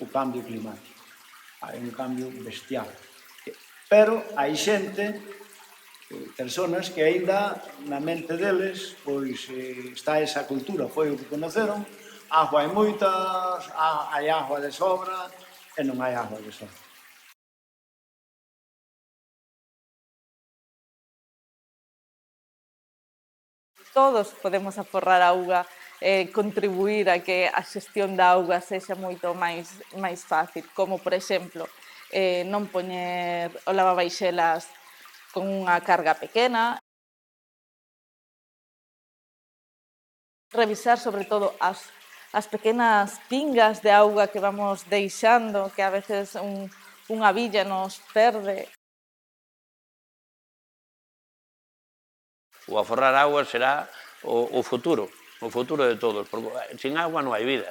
o cambio climático. Hai un cambio bestial. Pero hai xente, personas que aínda na mente deles pois está esa cultura, foi o que conoceron, agua hai moitas, hai agua de sobra e non hai agua de sobra. Todos podemos aforrar auga e contribuir a que a xestión da auga sexa moito máis fácil, como, por exemplo, non poñer o lavavaixelas con unha carga pequena, revisar sobre todo as pequenas pingas de auga que vamos deixando, que a veces unha billa nos perde. O aforrar auga será o futuro de todos, porque sin agua non hai vida.